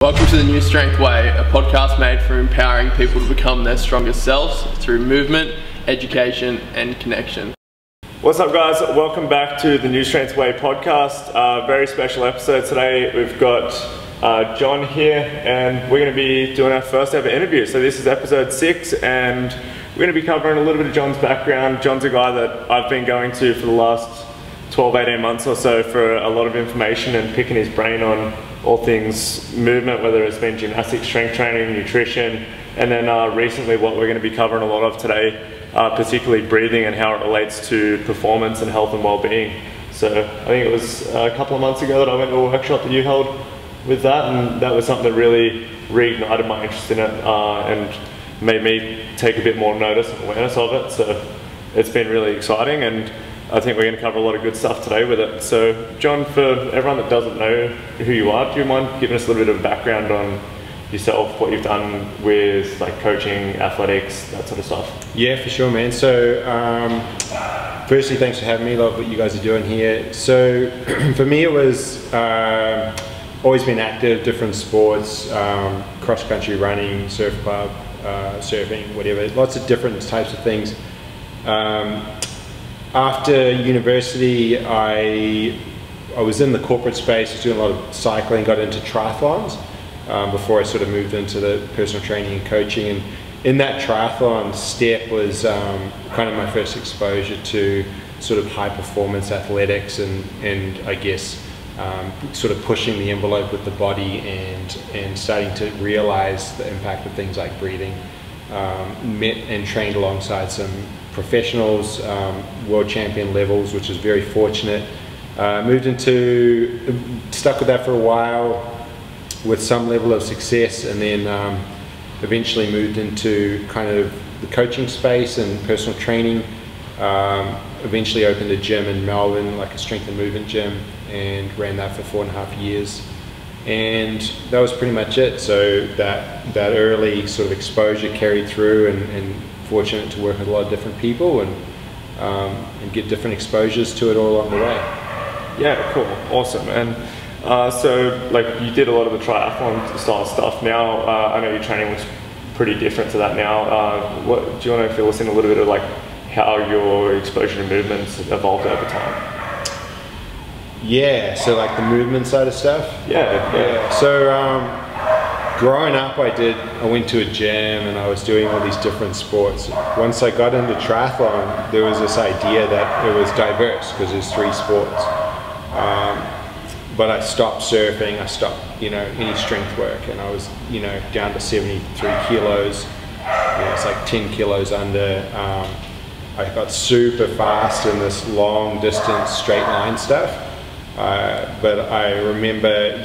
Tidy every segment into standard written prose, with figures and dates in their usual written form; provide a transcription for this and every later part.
Welcome to the Newstrength Way, a podcast made for empowering people to become their strongest selves through movement, education, and connection. What's up, guys? Welcome back to the Newstrength Way Podcast. Very special episode today. We've got John here, and we're going to be doing our first ever interview. So this is episode 6, and we're going to be covering a little bit of John's background. John's a guy that I've been going to for the last 12-18 months or so for a lot of information and picking his brain on all things movement, whether it's been gymnastics, strength training, nutrition, and then recently what we're going to be covering a lot of today, particularly breathing and how it relates to performance and health and well-being. So I think it was a couple of months ago that I went to a workshop that you held with that, and that was something that really reignited my interest in it and made me take a bit more notice and awareness of it. So it's been really exciting, and I think we're going to cover a lot of good stuff today with it. So John, for everyone that doesn't know who you are, do you mind giving us a little bit of a background on yourself, what you've done with like coaching, athletics, that sort of stuff? Yeah, for sure, man. So firstly, thanks for having me. Love what you guys are doing here. So for me, it was always been active, different sports, cross-country running, surf club, surfing, whatever, lots of different types of things. After university, I was in the corporate space, was doing a lot of cycling, got into triathlons before I sort of moved into the personal training and coaching. And in that triathlon step was kind of my first exposure to sort of high performance athletics and I guess sort of pushing the envelope with the body and starting to realize the impact of things like breathing. Met and trained alongside some professionals, world champion levels, which was very fortunate. Stuck with that for a while with some level of success, and then eventually moved into kind of the coaching space and personal training. Eventually opened a gym in Melbourne, like a strength and movement gym, and ran that for 4.5 years. And that was pretty much it. So that early sort of exposure carried through, and fortunate to work with a lot of different people and get different exposures to it all along the way. Yeah, cool, awesome. And so like you did a lot of the triathlon style stuff. Now I know your training was pretty different to that now. What do you want to fill us in a little bit of like how your exposure to movements evolved over time? Yeah, so like the movement side of stuff? Yeah. So growing up I went to a gym and I was doing all these different sports. Once I got into triathlon, there was this idea that it was diverse because there's 3 sports. But I stopped surfing, I stopped, any strength work, and I was, down to 73 kilos. It's like 10 kilos under. I got super fast in this long distance straight line stuff. But I remember,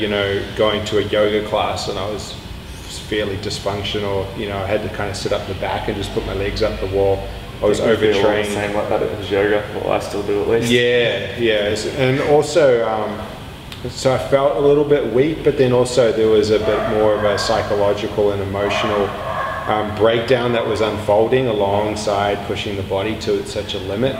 going to a yoga class and I was fairly dysfunctional. I had to kind of sit up the back and just put my legs up the wall. I was overtrained. Same like that as yoga. Well, I still do at least. Yeah. And also, so I felt a little bit weak, but then also there was a bit more of a psychological and emotional breakdown that was unfolding alongside pushing the body to such a limit.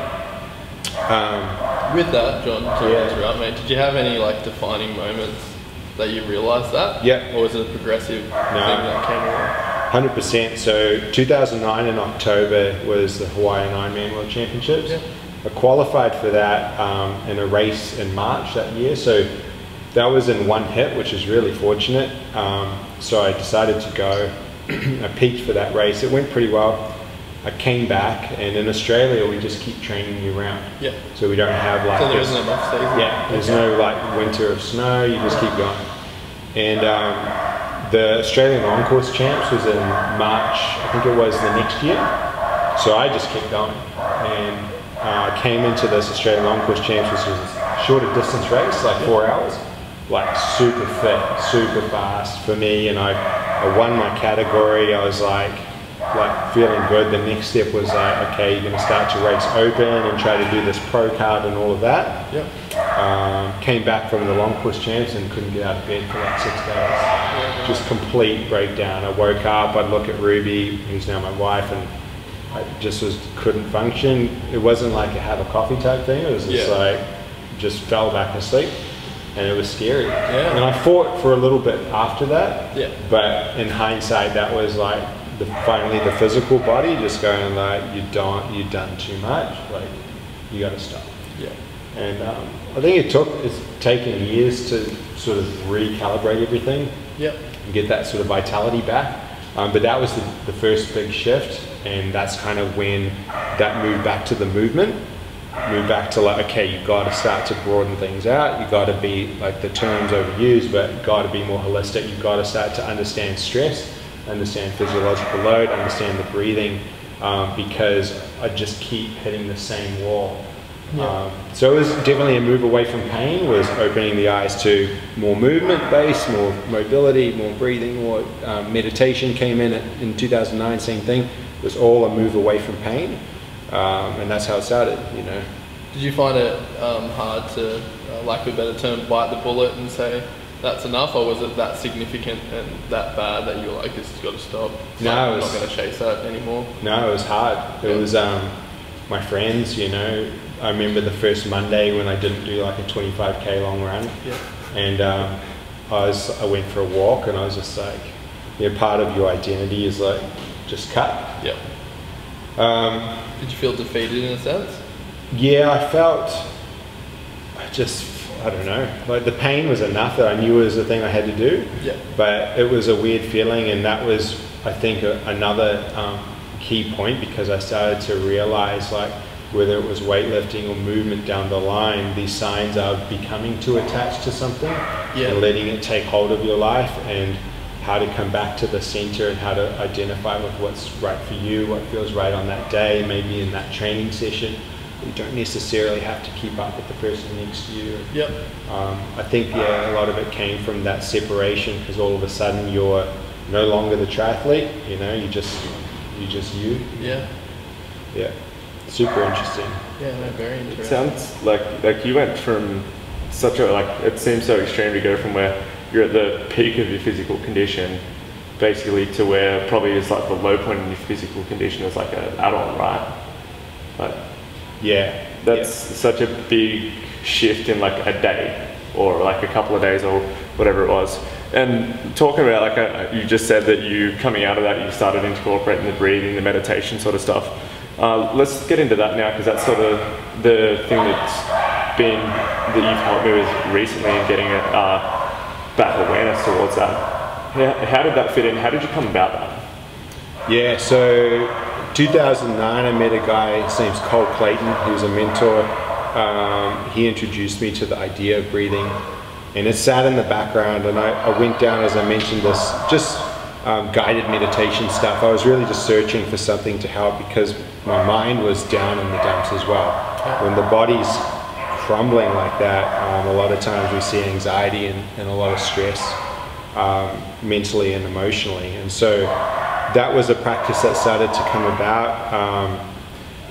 With that, John, to interrupt, mate, did you have any like defining moments that you realised that? Yeah. Or was it a progressive thing that came along? 100%. So 2009 in October was the Hawaiian Ironman World Championships. Yeah. I qualified for that in a race in March that year. So that was in one hit, which is really fortunate. So I decided to go. I peaked for that race. It went pretty well. I came back, and in Australia we just keep training year round. Yeah. So we don't have like. So there isn't enough season. Yeah. There's no like winter of snow. You just keep going. And the Australian long course champs was in March. I think it was the next year. So I just kept going, and came into this Australian long course champs, which was a shorter distance race, like 4 hours, like super fit, super fast for me, and I won my category. I was like feeling good. The next step was like, okay, you're going to start your race open and try to do this pro card and all of that. Yep. Came back from the long course champs and couldn't get out of bed for like 6 days. Just complete breakdown. I woke up, I'd look at Ruby, who's now my wife, and I just couldn't function. It wasn't like a have a coffee type thing. It was just like, just fell back asleep. and it was scary. Yeah. And I fought for a little bit after that. Yeah. But in hindsight, that was like finally the physical body just going like, you've done too much. Like, you got to stop. Yeah. And I think it's taken years to sort of recalibrate everything. Yep. And get that sort of vitality back. But that was the first big shift, and that's kind of when that moved back to the movement, moved back to like, okay, you've got to start to broaden things out. You've got to be, like the term's overused, but you've got to be more holistic. You've got to start to understand stress, understand physiological load, understand the breathing, because I just keep hitting the same wall. Yeah. So it was definitely a move away from pain, was opening the eyes to more movement based, more mobility, more breathing, more meditation came in 2009, same thing. It was all a move away from pain, and that's how it started, you know. Did you find it hard to, lack of a better term, bite the bullet and say that's enough, or was it that significant and that bad that you were like, this has got to stop? No, I'm not going to chase that anymore. No, it was hard. It was my friends, you know. I remember the first Monday when I didn't do like a 25k long run, yeah. and I went for a walk, and I was just like, part of your identity is like just cut. Yeah. Did you feel defeated in a sense? Yeah, I don't know, like the pain was enough that I knew it was the thing I had to do. Yeah. But it was a weird feeling, and that was, I think, another key point, because I started to realize, like, whether it was weightlifting or movement down the line, these signs are becoming too attached to something, and letting it take hold of your life, and how to come back to the center, and how to identify with what's right for you, what feels right on that day, maybe in that training session. You don't necessarily have to keep up with the person next to you. Yep. I think, a lot of it came from that separation, because all of a sudden you're no longer the triathlete, you know, you just you. Yeah. Yeah. Super interesting. Yeah, no, very interesting. It sounds like you went from such a, like, it seems so extreme to go from where you're at the peak of your physical condition, basically, to where probably is like the low point in your physical condition as like an adult, right? Like, yeah. That's such a big shift in like a day, or like a couple of days, or whatever it was. And talking about, like, you just said that you, coming out of that, you started incorporating the breathing, the meditation sort of stuff. Let's get into that now, because that's sort of the thing that you've helped me with recently in getting back awareness towards that. How did that fit in? How did you come about that? Yeah, so 2009 I met a guy, his name's Cole Clayton, he was a mentor. He introduced me to the idea of breathing, and it sat in the background, and I went down, as I mentioned, this just guided meditation stuff. I was really just searching for something to help, because my mind was down in the dumps as well. When the body's crumbling like that, a lot of times we see anxiety and a lot of stress, mentally and emotionally. And so that was a practice that started to come about.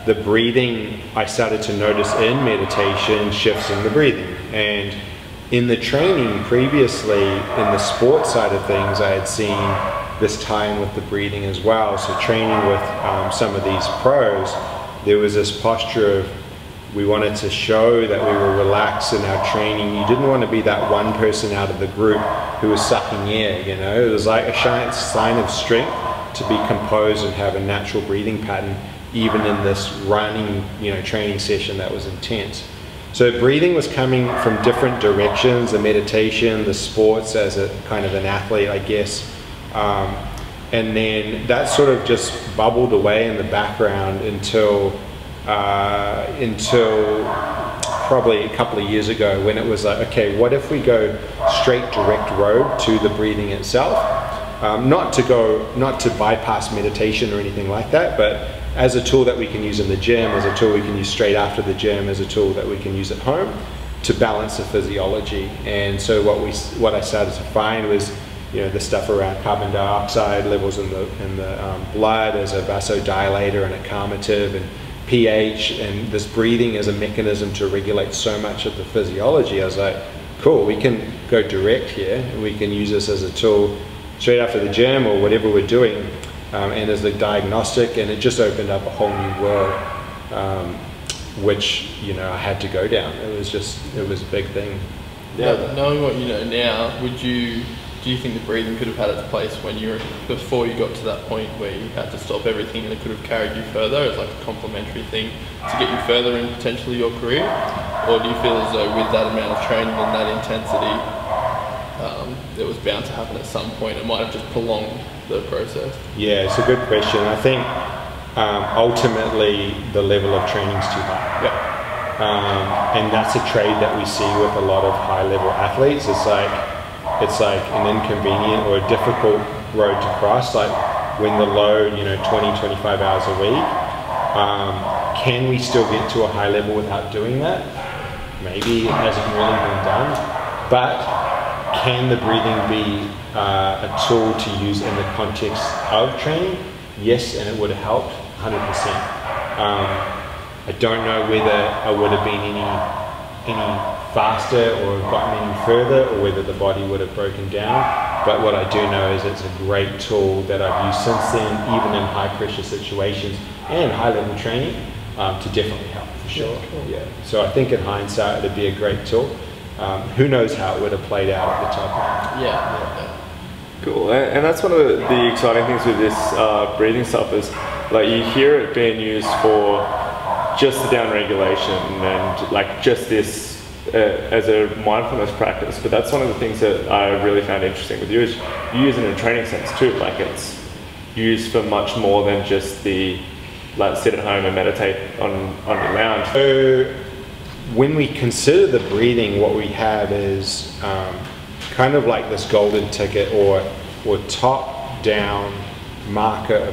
The breathing, I started to notice in meditation shifts in the breathing. And in the training previously, in the sports side of things, I had seen this tie-in with the breathing as well. So training with some of these pros, there was this posture of, we wanted to show that we were relaxed in our training. You didn't want to be that one person out of the group who was sucking air, you know. It was like a sign of strength to be composed and have a natural breathing pattern, even in this running, training session that was intense. So breathing was coming from different directions, the meditation, the sports as a kind of an athlete, I guess. And then that sort of just bubbled away in the background until probably a couple of years ago, when it was like, okay, what if we go straight direct road to the breathing itself? Not to bypass meditation or anything like that, but as a tool that we can use in the gym, as a tool we can use straight after the gym, as a tool that we can use at home to balance the physiology. And so what I started to find was, the stuff around carbon dioxide levels in the blood as a vasodilator and a calmative, and pH, and this breathing as a mechanism to regulate so much of the physiology. I was like, cool, we can go direct here, and we can use this as a tool straight after the gym or whatever we're doing, and as a diagnostic. And it just opened up a whole new world, which I had to go down. It was a big thing. Knowing what you know now, do you think the breathing could have had its place before you got to that point where you had to stop everything and it could have carried you further as like a complementary thing to get you further in potentially your career? Or do you feel as though with that amount of training and that intensity, it was bound to happen at some point? It might have just prolonged the process. Yeah, it's a good question. I think ultimately the level of training is too high. Yeah. And that's a trade that we see with a lot of high-level athletes. It's like an inconvenient or a difficult road to cross. Like when the load, 20, 25 hours a week, can we still get to a high level without doing that? Maybe it hasn't really been done, but can the breathing be a tool to use in the context of training? Yes, and it would have helped 100%. I don't know whether I would have been any faster or gotten any further, or whether the body would have broken down. But what I do know is it's a great tool that I've used since then, even in high pressure situations and high level training, to definitely help for sure. Yeah, cool. Yeah. So I think in hindsight it'd be a great tool. Who knows how it would have played out at the time. Yeah. Cool, and that's one of the exciting things with this breathing stuff is, like, you hear it being used for just the down regulation and like just this as a mindfulness practice, but that's one of the things that I really found interesting with you is you use it in a training sense too. Like it's used for much more than just the like sit at home and meditate on your lounge. So when we consider the breathing, what we have is kind of like this golden ticket or top-down marker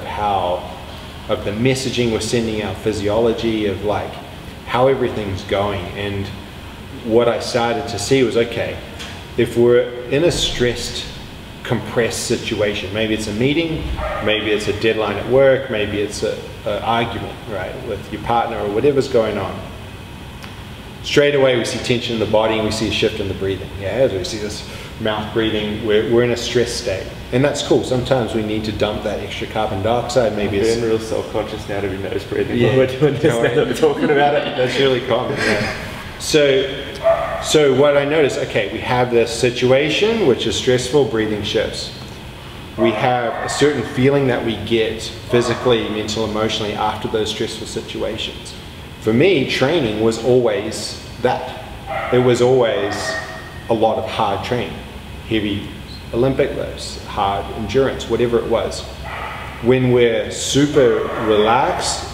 of the messaging we're sending out, physiology of like how everything's going. And what I started to see was, okay, if we're in a stressed, compressed situation, maybe it's a meeting, maybe it's a deadline at work, maybe it's an argument, right, with your partner or whatever's going on. Straight away we see tension in the body and we see a shift in the breathing. Yeah, as we see this mouth breathing, we're in a stress state. And that's cool. Sometimes we need to dump that extra carbon dioxide. Maybe I'm it's feeling real self-conscious now to be nose breathing. Yeah, we're doing this now that we're talking about it. That's really common. Yeah. So what I noticed, okay, we have this situation which is stressful, breathing shifts. We have a certain feeling that we get physically, mental, emotionally after those stressful situations. For me, training was always that. It was always a lot of hard training, heavy Olympic lifts, hard endurance, whatever it was. When we're super relaxed,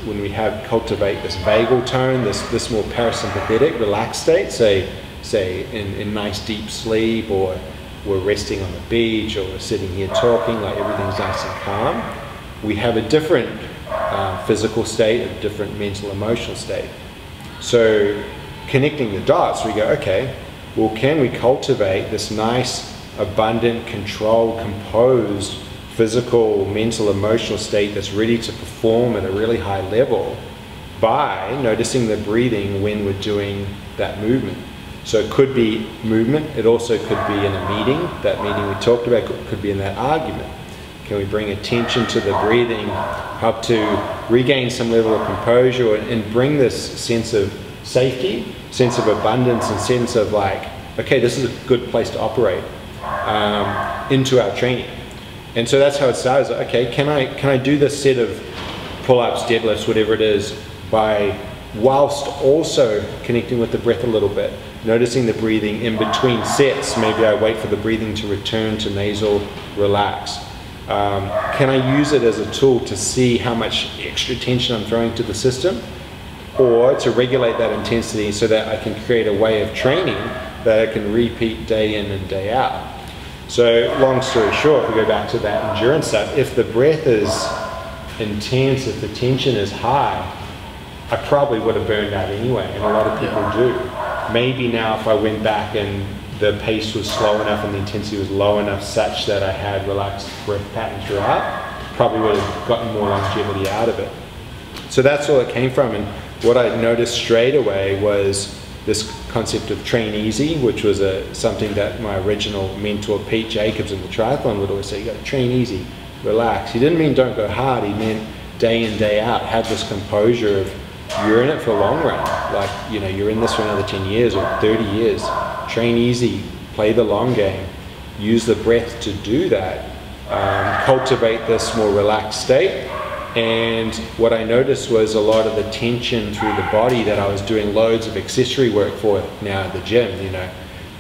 when we cultivate this vagal tone, this more parasympathetic, relaxed state, say in nice deep sleep, or we're resting on the beach, or we're sitting here talking, like everything's nice and calm, we have a different physical state, a different mental, emotional state. So connecting the dots, we go, okay, well, can we cultivate this nice, abundant, controlled, composed, physical, mental, emotional state that's ready to perform at a really high level by noticing the breathing when we're doing that movement. So it could be movement, it also could be in a meeting, that meeting we talked about, could be in that argument. Can we bring attention to the breathing, help to regain some level of composure and bring this sense of safety, sense of abundance, and sense of like, okay, this is a good place to operate into our training. And so that's how it started. Like, okay, can I do this set of pull-ups, deadlifts, whatever it is, whilst also connecting with the breath a little bit, noticing the breathing in between sets. Maybe I wait for the breathing to return to nasal, relax. Can I use it as a tool to see how much extra tension I'm throwing to the system, or to regulate that intensity so that I can create a way of training that I can repeat day in and day out. So long story short, if we go back to that endurance stuff, if the breath is intense, if the tension is high, I probably would have burned out anyway, and a lot of people do. Maybe now if I went back and the pace was slow enough and the intensity was low enough such that I had relaxed breath pattern throughout, probably would have gotten more longevity out of it. So that's all it came from. And what I noticed straight away was this concept of train easy, which was something that my original mentor, Pete Jacobs, in the triathlon would always say, you got to train easy, relax. He didn't mean don't go hard, he meant day in, day out, have this composure of you're in it for a long run. Like, you know, you're in this for another 10 years or 30 years. Train easy, play the long game, use the breath to do that, cultivate this more relaxed state. And what I noticed was a lot of the tension through the body that I was doing loads of accessory work for now at the gym,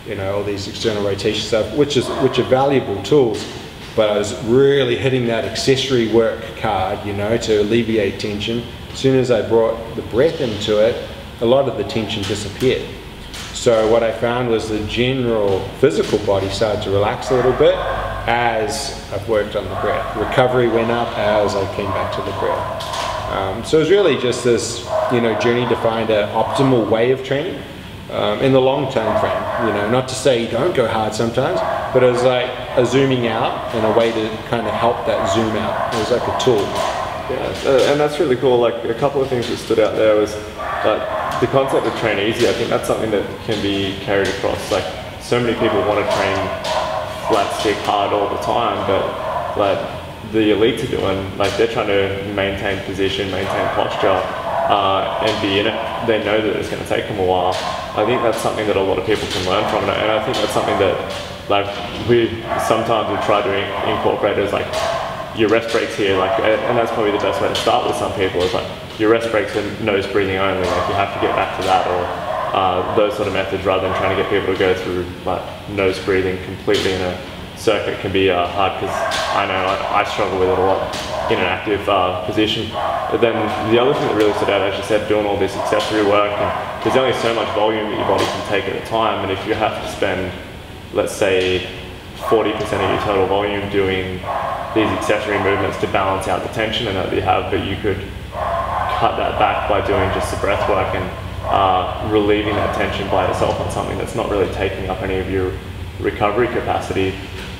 you know, all these external rotation stuff, which are valuable tools, but I was really hitting that accessory work card, you know, to alleviate tension. As soon as I brought the breath into it, a lot of the tension disappeared. So what I found was the general physical body started to relax a little bit as I've worked on the breath. Recovery went up as I came back to the breath. So it was really just this, you know, journey to find an optimal way of training in the long-term frame. You know, not to say don't go hard sometimes, but it was like a zooming out and a way to kind of help that zoom out. It was like a tool. Yeah, and that's really cool. Like a couple of things that stood out there was that the concept of train easy. I think that's something that can be carried across. Like so many people want to train flat stick hard all the time, but like the elites are doing, like they're trying to maintain position, maintain posture, and be in it. They know that it's going to take them a while. I think that's something that a lot of people can learn from it, and I think that's something that like we sometimes we try to incorporate as like your rest breaks here, like, and that's probably the best way to start with some people is like your rest breaks and nose breathing only, like you have to get back to that, or those sort of methods rather than trying to get people to go through like nose breathing completely in a circuit can be hard, because I know I struggle with it a lot in an active position. But then the other thing that really stood out, as you said, doing all this accessory work, and there's only so much volume that your body can take at a time, and if you have to spend, let's say, 40% of your total volume doing these accessory movements to balance out the tension and that you have, but you could cut that back by doing just the breath work and relieving that tension by itself on something that's not really taking up any of your recovery capacity.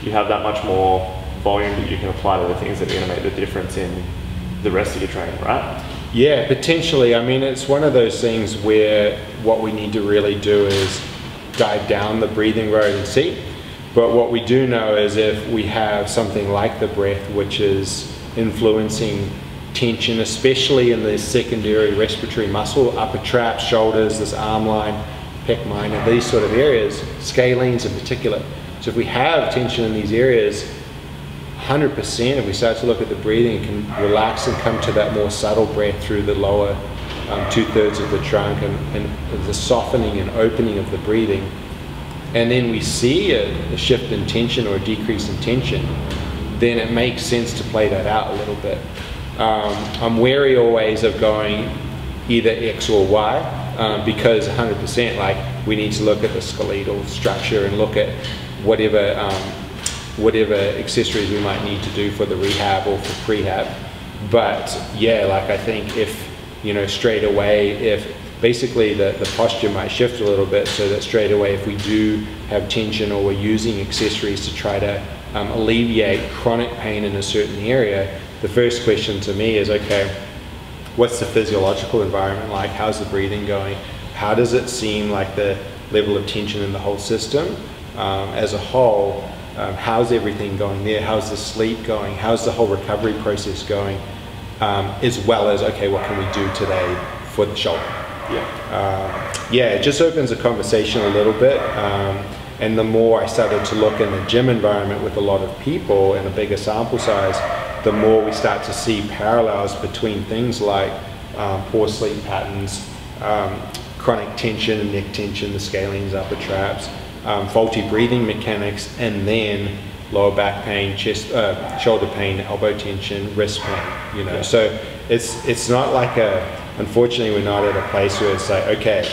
You have that much more volume that you can apply to the things that are going to make the difference in the rest of your training, right? Yeah, potentially. I mean, it's one of those things where what we need to really do is dive down the breathing road and see. But what we do know is if we have something like the breath, which is influencing tension, especially in the secondary respiratory muscle, upper traps, shoulders, this arm line, pec minor, these sort of areas, scalenes in particular. So if we have tension in these areas, 100%, if we start to look at the breathing, it can relax and come to that more subtle breath through the lower 2/3 of the trunk, and the softening and opening of the breathing. And then we see a shift in tension or a decrease in tension, then it makes sense to play that out a little bit. I'm wary always of going either X or Y, because 100%, like, we need to look at the skeletal structure and look at whatever accessories we might need to do for the rehab or for prehab. But yeah, like, I think if, you know, straight away, if basically the posture might shift a little bit, so that straight away if we do have tension or we're using accessories to try to alleviate chronic pain in a certain area, the first question to me is, okay, what's the physiological environment like? How's the breathing going? How does it seem like the level of tension in the whole system as a whole? How's everything going there? How's the sleep going? How's the whole recovery process going? As well as, okay, what can we do today for the shoulder? Yeah, it just opens a conversation a little bit, and the more I started to look in the gym environment with a lot of people and a bigger sample size, the more we start to see parallels between things like poor sleep patterns, chronic tension, neck tension, the scalenes, upper traps, faulty breathing mechanics, and then lower back pain, chest, shoulder pain, elbow tension, wrist pain. You know, so it's not like unfortunately, we're not at a place where it's like, okay,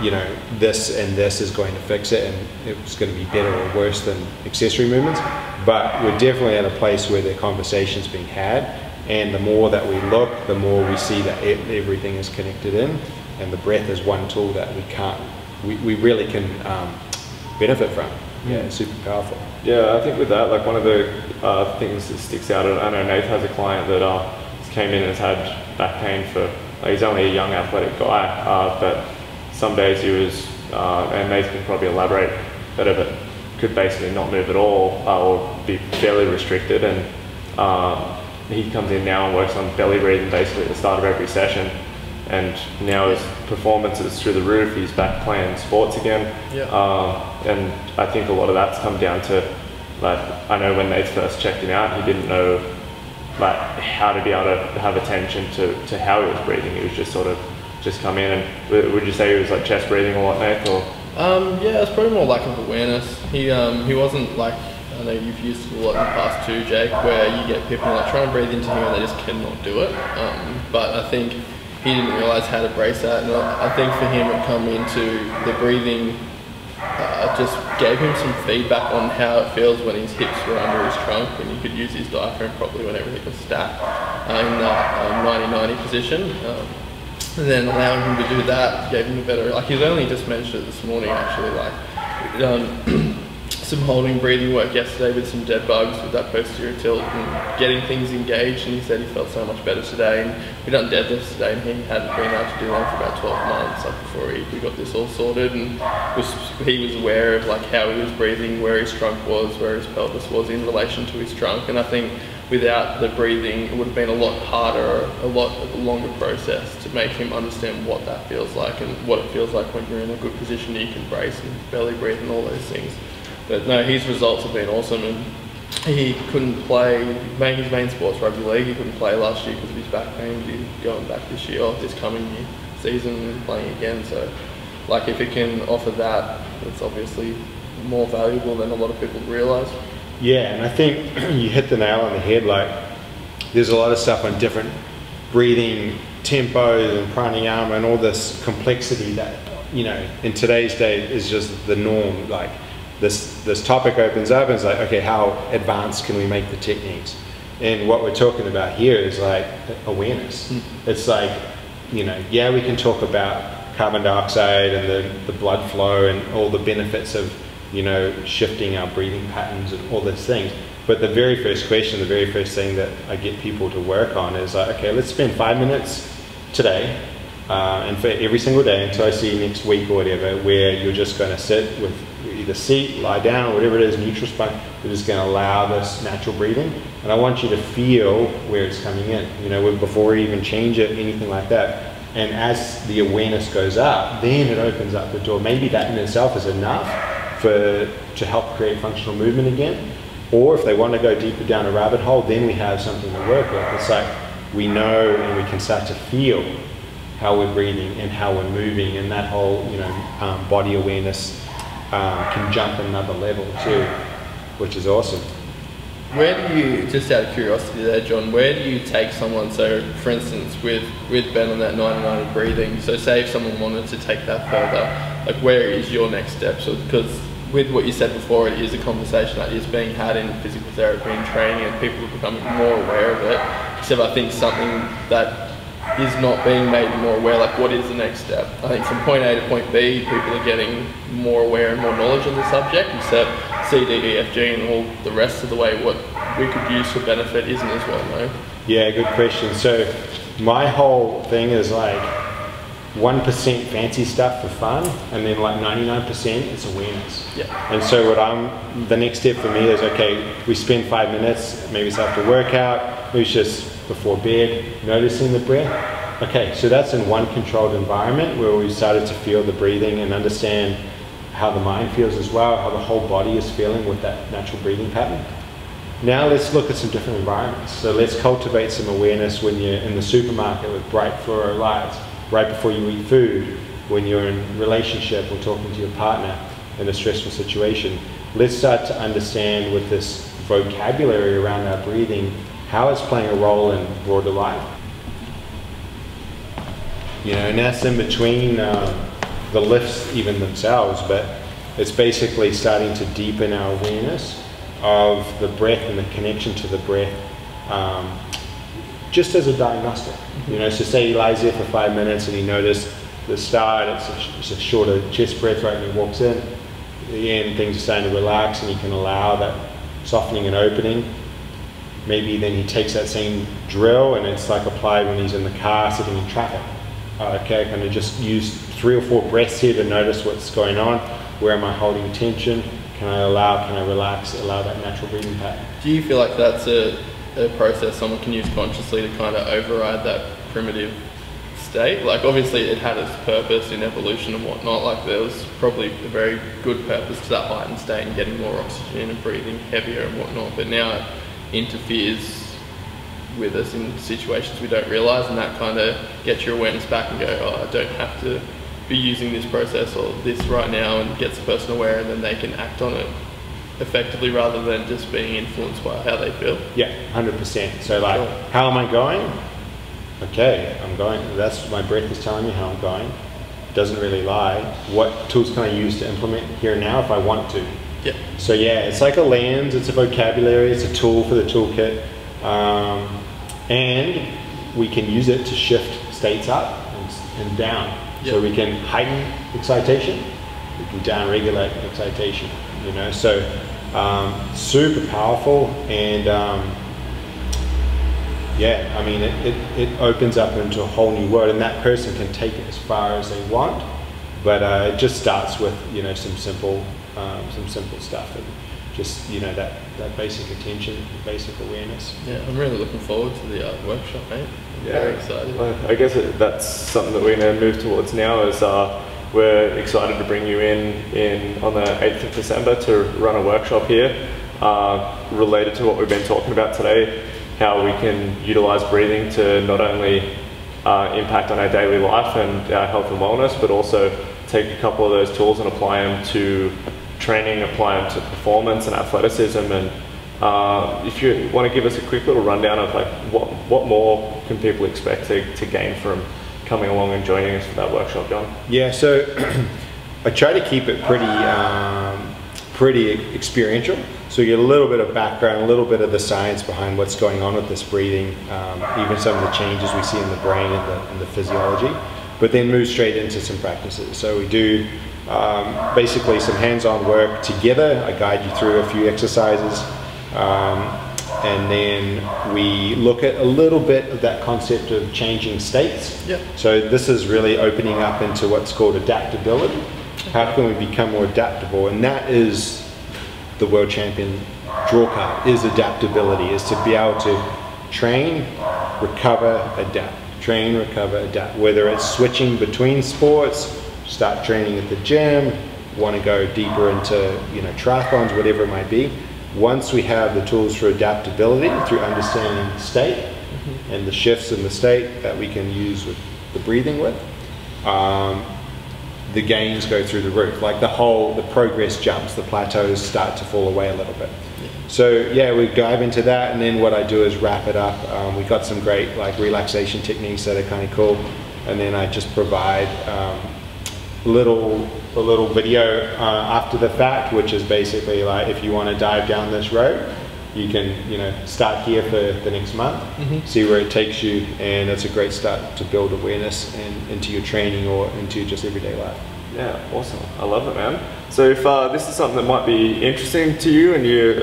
you know, this and this is going to fix it, and it's going to be better or worse than accessory movements. But we're definitely at a place where the conversation's being had, and the more that we look, the more we see that everything is connected in, and the breath is one tool that we really can benefit from. Yeah, it's super powerful. Yeah, I think with that, like, one of the things that sticks out, I know Nate has a client that came in and has had back pain for, like, he's only a young athletic guy, but some days he was, and Nate can probably elaborate better, but could basically not move at all, or be fairly restricted, and he comes in now and works on belly breathing basically at the start of every session, and now his performance is through the roof. He's back playing sports again. And I think a lot of that's come down to, like, I know when they first checked him out, he didn't know like how to be able to have attention to how he was breathing. He was just sort of just come in, and would you say he was like chest breathing a lot, Nate? Or? Yeah, it's probably more lack of awareness. He wasn't like, I know you've used it a lot in the past too, Jake, where you get people like try and breathe into him and they just cannot do it. But I think he didn't realise how to brace that, and I think for him it come into the breathing. Just gave him some feedback on how it feels when his hips were under his trunk, and he could use his diaphragm properly when everything was stacked in that 90-90 position. And then allowing him to do that gave him a better, like he's only just mentioned it this morning actually, like we've done some holding breathing work yesterday with some dead bugs with that posterior tilt and getting things engaged, and he said he felt so much better today. And we done deadlifts today, and he hadn't been able to do them for about 12 months like before we got this all sorted, and he was aware of like how he was breathing, where his trunk was, where his pelvis was in relation to his trunk. And I think without the breathing it would have been a lot harder, a lot longer process to make him understand what that feels like and what it feels like when you're in a good position, you can brace and belly breathe and all those things. But no, his results have been awesome, and he couldn't play his main sports, rugby league. He couldn't play last year because of his back pain. He's going back this year, or this coming year, season, and playing again. So, like, if it can offer that, it's obviously more valuable than a lot of people realise. Yeah, and I think you hit the nail on the head. Like, there's a lot of stuff on different breathing tempos and pranayama and all this complexity that, you know, in today's day is just the norm. Like, this topic opens up and it's like, okay, how advanced can we make the techniques? And what we're talking about here is like awareness. It's like, you know, yeah, we can talk about carbon dioxide and the blood flow and all the benefits of, you know, shifting our breathing patterns and all those things. But the very first question, the very first thing that I get people to work on is like, okay, let's spend 5 minutes today and for every single day until I see you next week or whatever, where you're just going to sit with either seat, lie down, or whatever it is, neutral spine. We're just going to allow this natural breathing, and I want you to feel where it's coming in, you know, before we even change it, anything like that. And as the awareness goes up, then it opens up the door. Maybe that in itself is enough to help create functional movement again. Or if they want to go deeper down a rabbit hole, then we have something to work with. It's like we know and we can start to feel how we're breathing and how we're moving, and that whole, you know, body awareness can jump another level too, which is awesome. Where do you, just out of curiosity there, John, where do you take someone, so for instance with Ben on that 90-90 breathing, so say if someone wanted to take that further, like where is your next step? So, because with what you said before, it is a conversation that is being had in physical therapy and training, and people are becoming more aware of it. Except I think something that is not being made more aware, like what is the next step? I think from point A to point B, people are getting more aware and more knowledge on the subject, except C, D, E, F, G and all the rest of the way what we could use for benefit isn't as well known. Yeah, good question. So my whole thing is like 1% fancy stuff for fun, and then like 99% is awareness. Yeah. And so the next step for me is, okay, we spend 5 minutes, maybe it's after workout, maybe it's just before bed, noticing the breath. Okay, so that's in one controlled environment where we've started to feel the breathing and understand how the mind feels as well, how the whole body is feeling with that natural breathing pattern. Now let's look at some different environments. So let's cultivate some awareness when you're in the supermarket with bright fluoro lights, right before you eat food, when you're in relationship or talking to your partner in a stressful situation. Let's start to understand with this vocabulary around our breathing how it's playing a role in broader life. You know, and that's in between the lifts even themselves, but it's basically starting to deepen our awareness of the breath and the connection to the breath, just as a diagnostic. You know, so say he lies there for 5 minutes and he noticed the start, it's a shorter chest breath right when he walks in. At the end, things are starting to relax and he can allow that softening and opening. Maybe then he takes that same drill and it's like applied when he's in the car sitting in traffic. Okay, kind of just use 3 or 4 breaths here to notice what's going on. Where am I holding tension? Can I relax, allow that natural breathing pattern? Do you feel like that's a process someone can use consciously to kind of override that primitive state. Like obviously it had its purpose in evolution and whatnot, like there was probably a very good purpose to that heightened state and getting more oxygen and breathing heavier and whatnot, but now it interferes with us in situations we don't realise, and that kind of gets your awareness back and go, oh, I don't have to be using this process or this right now, and gets the person aware, and then they can act on it effectively rather than just being influenced by how they feel. Yeah, 100%. So like, how am I going? Okay, I'm going. That's my breath is telling me how I'm going. It doesn't really lie. What tools can I use to implement here and now if I want to? Yeah. So yeah, it's like a lens, it's a vocabulary, it's a tool for the toolkit. And we can use it to shift states up and down. Yep. So we can heighten excitation, we can down-regulate excitation, you know. So super powerful, and yeah, I mean it opens up into a whole new world, and that person can take it as far as they want. But it just starts with, you know, some simple stuff, and just, you know, that basic attention, basic awareness. Yeah, I'm really looking forward to the workshop, mate. I'm very excited. Well, I guess that's something that we're going to move towards now. Is we're excited to bring you in on the 8th of December to run a workshop here related to what we've been talking about today, how we can utilise breathing to not only impact on our daily life and our health and wellness, but also take a couple of those tools and apply them to training, apply them to performance and athleticism. And if you want to give us a quick little rundown of like what more can people expect to gain from coming along and joining us for that workshop, John? Yeah, so I try to keep it pretty experiential. So you get a little bit of background, a little bit of the science behind what's going on with this breathing, even some of the changes we see in the brain and the physiology, but then move straight into some practices. So we do basically some hands-on work together. I guide you through a few exercises, and then we look at a little bit of that concept of changing states. Yep. So this is really opening up into what's called adaptability. How can we become more adaptable? And that is the world champion draw card, is adaptability, is to be able to train, recover, adapt. Train, recover, adapt. Whether it's switching between sports, start training at the gym, want to go deeper into, you know, triathlons, whatever it might be. Once we have the tools for adaptability through understanding the state and the shifts in the state that we can use with the breathing with, the gains go through the roof. Like the progress jumps, the plateaus start to fall away a little bit. So yeah, we dive into that, and then what I do is wrap it up. We've got some great like relaxation techniques that are kind of cool, and then I just provide a little video after the fact, which is basically like, if you want to dive down this road, you can, you know, start here for the next month, see where it takes you, and it's a great start to build awareness and into your training or into just everyday life. Yeah, awesome. I love it, man. So if this is something that might be interesting to you and you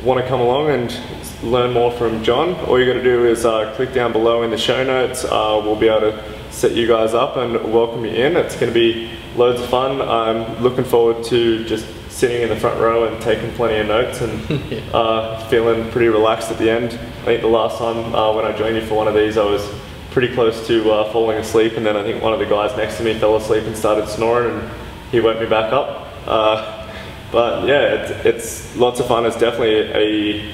want to come along and learn more from John, all you got to do is click down below in the show notes. We'll be able to set you guys up and welcome you in. It's going to be loads of fun. I'm looking forward to just sitting in the front row and taking plenty of notes and feeling pretty relaxed at the end. I think the last time when I joined you for one of these, I was pretty close to falling asleep, and then I think one of the guys next to me fell asleep and started snoring, and he woke me back up. But yeah, it's lots of fun. It's definitely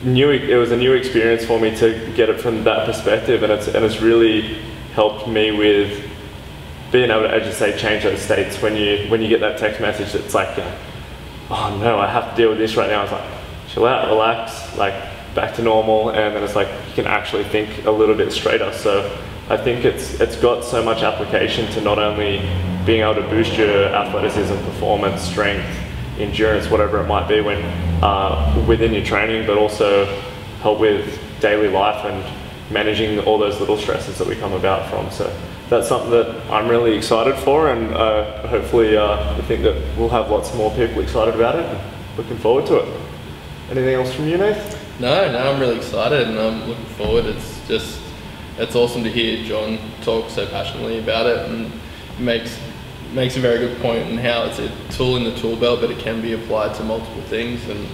it was a new experience for me to get it from that perspective, and it's really helped me with being able to, as you say, change those states. When you get that text message, it's like, oh no, I have to deal with this right now. It's like, chill out, relax, like back to normal, and then it's like you can actually think a little bit straighter. So I think it's got so much application to not only being able to boost your athleticism, performance, strength, endurance, whatever it might be when within your training, but also help with daily life and managing all those little stresses that we come about from. So that's something that I'm really excited for, and hopefully I think that we'll have lots more people excited about it, and looking forward to it. Anything else from you, Nath? No, I'm really excited, and I'm looking forward. It's awesome to hear John talk so passionately about it, and makes a very good point in how it's a tool in the tool belt, but it can be applied to multiple things. And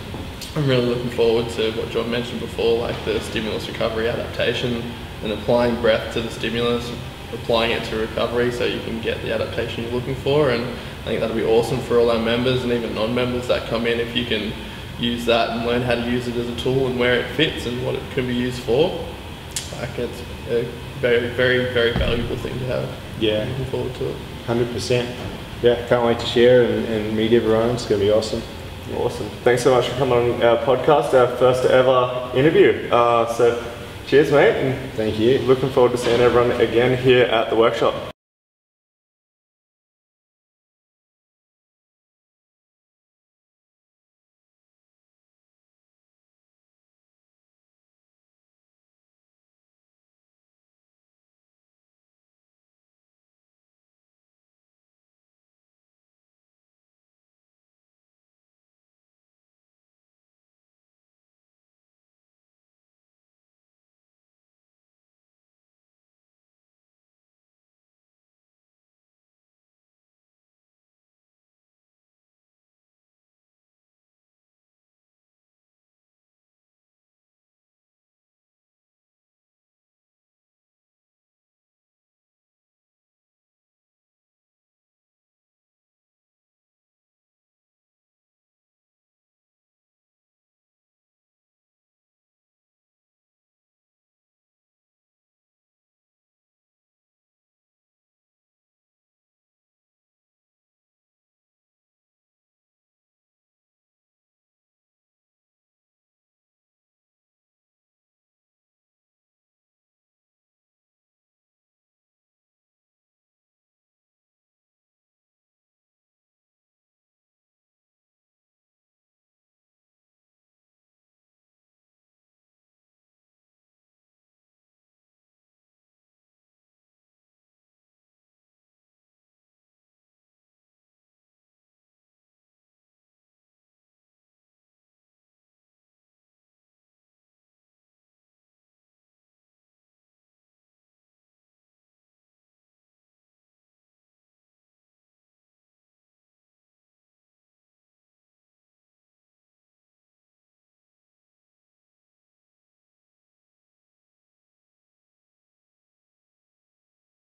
I'm really looking forward to what John mentioned before, like the stimulus, recovery, adaptation, and applying breath to the stimulus, applying it to recovery so you can get the adaptation you're looking for. And I think that'll be awesome for all our members and even non-members that come in, if you can use that and learn how to use it as a tool and where it fits and what it can be used for. Like, it's a very, very, very valuable thing to have. Yeah. Looking forward to it. 100%. Yeah, can't wait to share and meet everyone. It's going to be awesome. Awesome. Thanks so much for coming on our podcast, our first ever interview. So cheers, mate. And thank you. Looking forward to seeing everyone again here at the workshop.